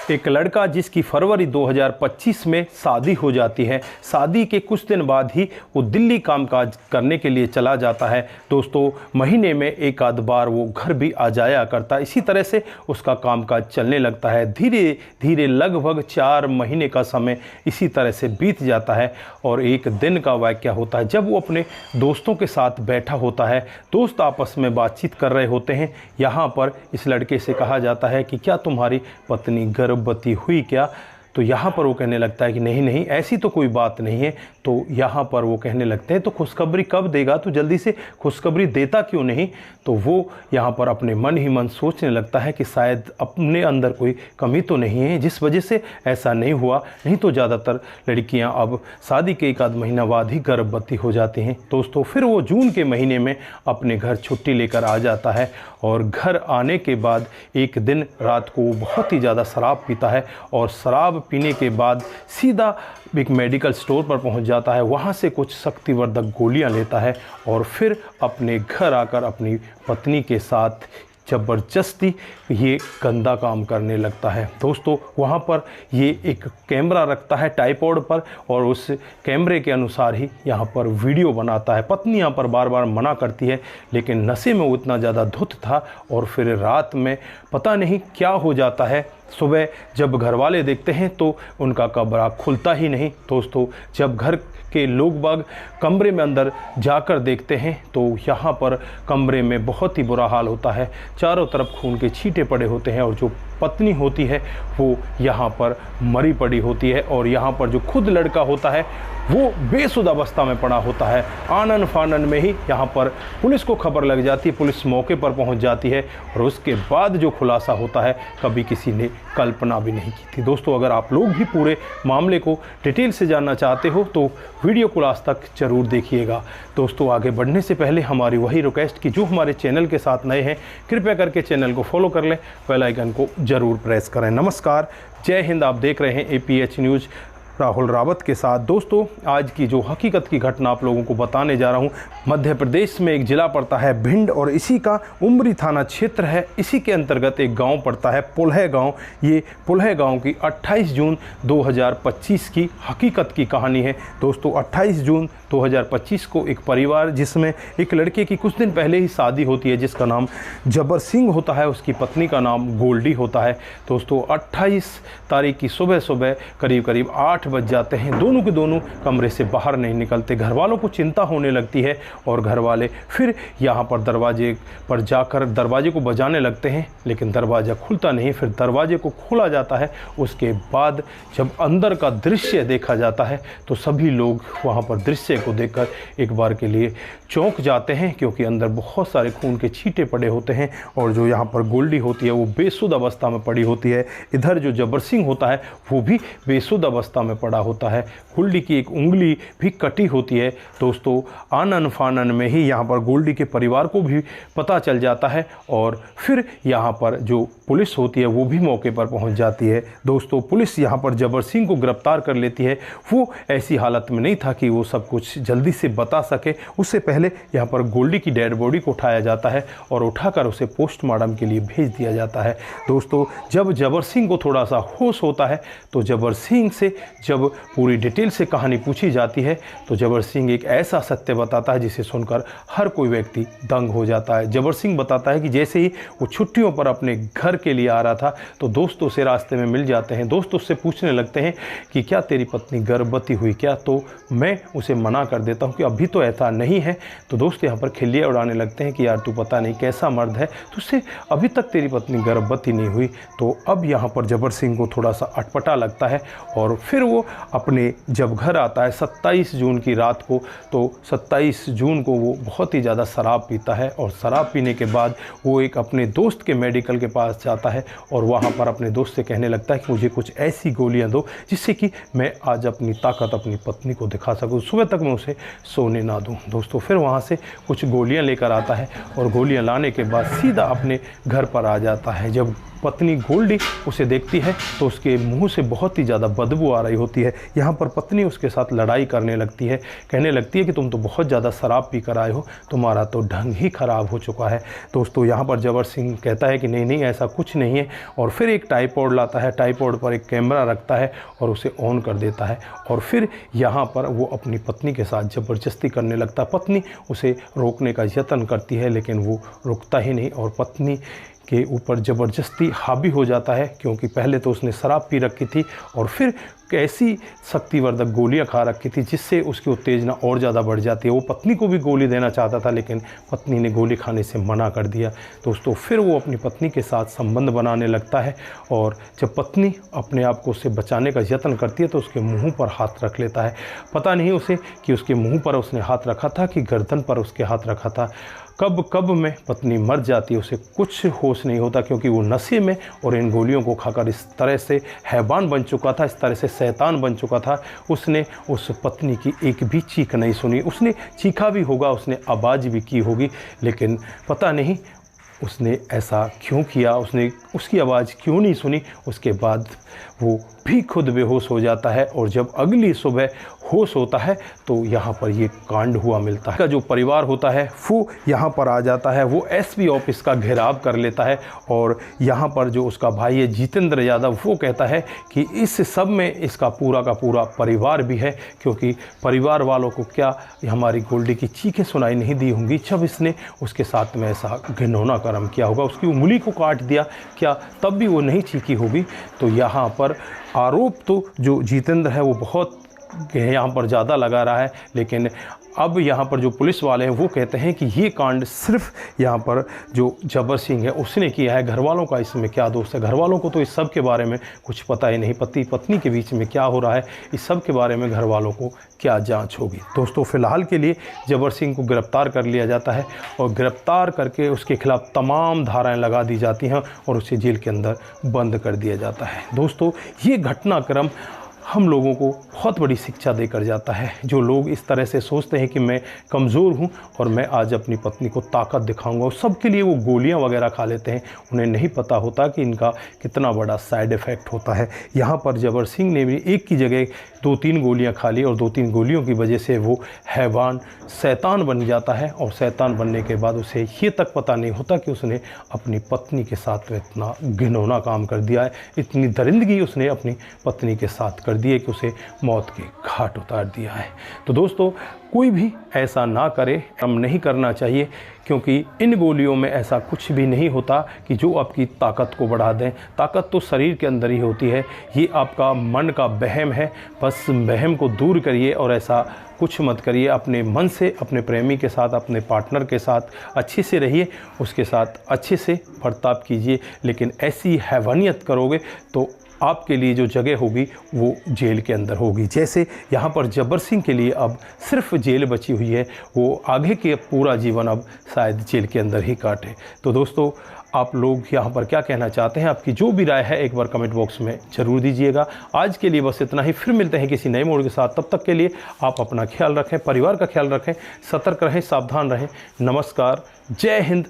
एक लड़का जिसकी फरवरी 2025 में शादी हो जाती है। शादी के कुछ दिन बाद ही वो दिल्ली कामकाज करने के लिए चला जाता है। दोस्तों, महीने में एक आध बार वो घर भी आ जाया करता है। इसी तरह से उसका कामकाज चलने लगता है। धीरे धीरे लगभग 4 महीने का समय इसी तरह से बीत जाता है और एक दिन का वाक़या होता है जब वो अपने दोस्तों के साथ बैठा होता है। दोस्त आपस में बातचीत कर रहे होते हैं। यहाँ पर इस लड़के से कहा जाता है कि क्या तुम्हारी पत्नी गर्भवती हुई क्या? तो यहाँ पर वो कहने लगता है कि नहीं नहीं, ऐसी तो कोई बात नहीं है। तो यहाँ पर वो कहने लगते हैं तो खुशखबरी कब देगा, तो जल्दी से खुशखबरी देता क्यों नहीं? तो वो यहाँ पर अपने मन ही मन सोचने लगता है कि शायद अपने अंदर कोई कमी तो नहीं है जिस वजह से ऐसा नहीं हुआ। नहीं तो ज़्यादातर लड़कियाँ अब शादी के एक आध महीना बाद ही गर्भवती हो जाती हैं। दोस्तों, फिर वो जून के महीने में अपने घर छुट्टी लेकर आ जाता है और घर आने के बाद एक दिन रात को वो बहुत ही ज़्यादा शराब पीता है और शराब पीने के बाद सीधा एक मेडिकल स्टोर पर पहुंच जाता है। वहां से कुछ शक्तिवर्धक गोलियां लेता है और फिर अपने घर आकर अपनी पत्नी के साथ ज़बरदस्ती ये गंदा काम करने लगता है। दोस्तों, वहाँ पर ये एक कैमरा रखता है ट्राइपॉड पर और उस कैमरे के अनुसार ही यहाँ पर वीडियो बनाता है। पत्नी यहाँ पर बार बार मना करती है, लेकिन नशे में वो इतना ज़्यादा धुत था और फिर रात में पता नहीं क्या हो जाता है। सुबह जब घर वाले देखते हैं तो उनका कमरा खुलता ही नहीं। दोस्तों, जब घर के लोग बाग कमरे में अंदर जाकर देखते हैं तो यहाँ पर कमरे में बहुत ही बुरा हाल होता है। चारों तरफ खून के छींटे पड़े होते हैं और जो पत्नी होती है वो यहाँ पर मरी पड़ी होती है और यहाँ पर जो खुद लड़का होता है वो बेसुध अवस्था में पड़ा होता है। आनन फानन में ही यहाँ पर पुलिस को खबर लग जाती है। पुलिस मौके पर पहुँच जाती है और उसके बाद जो खुलासा होता है कभी किसी ने कल्पना भी नहीं की थी। दोस्तों, अगर आप लोग भी पूरे मामले को डिटेल से जानना चाहते हो तो वीडियो को लास्ट तक जरूर देखिएगा। दोस्तों, आगे बढ़ने से पहले हमारी वही रिक्वेस्ट कि जो हमारे चैनल के साथ नए हैं कृपया करके चैनल को फॉलो कर लें, बेल आइकन को जरूर प्रेस करें। नमस्कार, जय हिंद। आप देख रहे हैं APH न्यूज़ राहुल रावत के साथ। दोस्तों, आज की जो हकीकत की घटना आप लोगों को बताने जा रहा हूं, मध्य प्रदेश में एक ज़िला पड़ता है भिंड और इसी का उमरी थाना क्षेत्र है। इसी के अंतर्गत एक गांव पड़ता है पुलह गांव। ये पुलह गांव की 28 जून 2025 की हकीकत की कहानी है। दोस्तों, 28 जून 2025 को एक परिवार जिसमें एक लड़के की कुछ दिन पहले ही शादी होती है जिसका नाम जबर सिंह होता है, उसकी पत्नी का नाम गोल्डी होता है। दोस्तों, 28 तारीख की सुबह सुबह करीब करीब 8 बज जाते हैं। दोनों के दोनों कमरे से बाहर नहीं निकलते। घर वालों को चिंता होने लगती है और घर वाले फिर यहाँ पर दरवाजे पर जाकर दरवाजे को बजाने लगते हैं, लेकिन दरवाज़ा खुलता नहीं। फिर दरवाजे को खोला जाता है। उसके बाद जब अंदर का दृश्य देखा जाता है तो सभी लोग वहाँ पर दृश्य को देखकर एक बार के लिए चौंक जाते हैं, क्योंकि अंदर बहुत सारे खून के छींटे पड़े होते हैं और जो यहाँ पर गोल्डी होती है वो बेसुध अवस्था में पड़ी होती है। इधर जो जबर सिंह होता है वो भी बेसुध अवस्था में पड़ा होता है। गोल्डी की एक उंगली भी कटी होती है। दोस्तों, आनन फानन में ही यहाँ पर गोल्डी के परिवार को भी पता चल जाता है और फिर यहाँ पर जो पुलिस होती है वो भी मौके पर पहुँच जाती है। दोस्तों, पुलिस यहाँ पर जबर सिंह को गिरफ्तार कर लेती है। वो ऐसी हालत में नहीं था कि वो सब कुछ जल्दी से बता सके। उससे पहले यहाँ पर गोल्डी की डेड बॉडी को उठाया जाता है और उठाकर उसे पोस्टमार्टम के लिए भेज दिया जाता है। दोस्तों, जब जबर सिंह को थोड़ा सा होश होता है तो जबर सिंह से जब पूरी डिटेल से कहानी पूछी जाती है तो जबर सिंह एक ऐसा सत्य बताता है जिसे सुनकर हर कोई व्यक्ति दंग हो जाता है। जबर सिंह बताता है कि जैसे ही वो छुट्टियों पर अपने घर के लिए आ रहा था तो दोस्तों से रास्ते में मिल जाते हैं। दोस्त उससे पूछने लगते हैं कि क्या तेरी पत्नी गर्भवती हुई क्या? तो मैं उसे मना कर देता हूँ कि अभी तो ऐसा नहीं है। तो दोस्त यहाँ पर खिल्लियाँ उड़ाने लगते हैं कि यार तू पता नहीं कैसा मर्द है, तुझसे अभी तक तेरी पत्नी गर्भवती नहीं हुई। तो अब यहाँ पर जबर सिंह को थोड़ा सा अटपटा लगता है और फिर वो अपने जब घर आता है 27 जून की रात को, तो 27 जून को वो बहुत ही ज़्यादा शराब पीता है और शराब पीने के बाद वो एक अपने दोस्त के मेडिकल के पास जाता है और वहाँ पर अपने दोस्त से कहने लगता है कि मुझे कुछ ऐसी गोलियाँ दो जिससे कि मैं आज अपनी ताकत अपनी पत्नी को दिखा सकूँ, सुबह तक मैं उसे सोने ना दूँ। दोस्तों, फिर वहाँ से कुछ गोलियाँ लेकर आता है और गोलियाँ लाने के बाद सीधा अपने घर पर आ जाता है। जब पत्नी गोल्डी उसे देखती है तो उसके मुंह से बहुत ही ज़्यादा बदबू आ रही होती है। यहाँ पर पत्नी उसके साथ लड़ाई करने लगती है, कहने लगती है कि तुम तो बहुत ज़्यादा शराब पी कर आए हो, तुम्हारा तो ढंग ही ख़राब हो चुका है। दोस्तों यहाँ पर जबर सिंह कहता है कि नहीं नहीं ऐसा कुछ नहीं है, और फिर एक ट्राइपॉड लाता है, ट्राइपॉड पर एक कैमरा रखता है और उसे ऑन कर देता है, और फिर यहाँ पर वो अपनी पत्नी के साथ ज़बरदस्ती करने लगता है। पत्नी उसे रोकने का यत्न करती है लेकिन वो रुकता ही नहीं और पत्नी के ऊपर ज़बरदस्ती हावी हो जाता है, क्योंकि पहले तो उसने शराब पी रखी थी और फिर ऐसी शक्तिवर्धक गोलियां खा रखी थी जिससे उसकी उत्तेजना और ज़्यादा बढ़ जाती है। वो पत्नी को भी गोली देना चाहता था लेकिन पत्नी ने गोली खाने से मना कर दिया। दोस्तों फिर वो अपनी पत्नी के साथ संबंध बनाने लगता है, और जब पत्नी अपने आप को उससे बचाने का यत्न करती है तो उसके मुंह पर हाथ रख लेता है। पता नहीं उसे कि उसके मुंह पर उसने हाथ रखा था कि गर्दन पर उसके हाथ रखा था। कब कब में पत्नी मर जाती है, उसे कुछ होश नहीं होता, क्योंकि वो नशे में और इन गोलियों को खाकर इस तरह से हैवान बन चुका था, इस तरह से शैतान बन चुका था। उसने उस पत्नी की एक भी चीख नहीं सुनी। उसने चीखा भी होगा, उसने आवाज़ भी की होगी, लेकिन पता नहीं उसने ऐसा क्यों किया, उसने उसकी आवाज़ क्यों नहीं सुनी। उसके बाद वो भी खुद बेहोश हो जाता है, और जब अगली सुबह होश होता है तो यहाँ पर ये कांड हुआ मिलता है। का जो परिवार होता है वो यहाँ पर आ जाता है, वो एसपी ऑफिस का घेराव कर लेता है, और यहाँ पर जो उसका भाई है जितेंद्र यादव वो कहता है कि इस सब में इसका पूरा का पूरा परिवार भी है, क्योंकि परिवार वालों को क्या हमारी गोल्डी की चीखें सुनाई नहीं दी होंगी जब इसने उसके साथ में ऐसा घिनौना कर्म किया होगा, उसकी उंगली को काट दिया, क्या तब भी वो नहीं चीखी होगी। तो यहाँ पर आरोप तो जो जितेंद्र है वो बहुत यहाँ पर ज़्यादा लगा रहा है, लेकिन अब यहाँ पर जो पुलिस वाले हैं वो कहते हैं कि ये कांड सिर्फ यहाँ पर जो जबर सिंह है उसने किया है, घर वालों का इसमें क्या दोष है। घर वालों को तो इस सब के बारे में कुछ पता ही नहीं, पति पत्नी के बीच में क्या हो रहा है इस सब के बारे में घर वालों को क्या जांच होगी। दोस्तों फिलहाल के लिए जबर सिंह को गिरफ्तार कर लिया जाता है, और गिरफ्तार करके उसके खिलाफ तमाम धाराएँ लगा दी जाती हैं और उसे जेल के अंदर बंद कर दिया जाता है। दोस्तों ये घटनाक्रम हम लोगों को बहुत बड़ी शिक्षा देकर जाता है। जो लोग इस तरह से सोचते हैं कि मैं कमज़ोर हूं और मैं आज अपनी पत्नी को ताकत दिखाऊंगा, और सबके लिए वो गोलियां वगैरह खा लेते हैं, उन्हें नहीं पता होता कि इनका कितना बड़ा साइड इफ़ेक्ट होता है। यहाँ पर जबर सिंह ने भी एक की जगह 2-3 गोलियां खा ली, और 2-3 गोलियों की वजह से वो हैवान शैतान बन जाता है, और शैतान बनने के बाद उसे ये तक पता नहीं होता कि उसने अपनी पत्नी के साथ इतना घिनौना काम कर दिया है, इतनी दरिंदगी उसने अपनी पत्नी के साथ कर दी है कि उसे मौत के घाट उतार दिया है। तो दोस्तों कोई भी ऐसा ना करे, हम नहीं करना चाहिए, क्योंकि इन गोलियों में ऐसा कुछ भी नहीं होता कि जो आपकी ताकत को बढ़ा दें। ताकत तो शरीर के अंदर ही होती है, ये आपका मन का वहम है। बस वहम को दूर करिए और ऐसा कुछ मत करिए। अपने मन से अपने प्रेमी के साथ, अपने पार्टनर के साथ अच्छे से रहिए, उसके साथ अच्छे से बर्ताव कीजिए, लेकिन ऐसी हैवानियत करोगे तो आपके लिए जो जगह होगी वो जेल के अंदर होगी। जैसे यहाँ पर जबर सिंह के लिए अब सिर्फ जेल बची हुई है, वो आगे के पूरा जीवन अब शायद जेल के अंदर ही काटे। तो दोस्तों आप लोग यहाँ पर क्या कहना चाहते हैं, आपकी जो भी राय है एक बार कमेंट बॉक्स में ज़रूर दीजिएगा। आज के लिए बस इतना ही, फिर मिलते हैं किसी नए मोड़ के साथ। तब तक के लिए आप अपना ख्याल रखें, परिवार का ख्याल रखें, सतर्क रहें, सावधान रहें। नमस्कार, जय हिंद,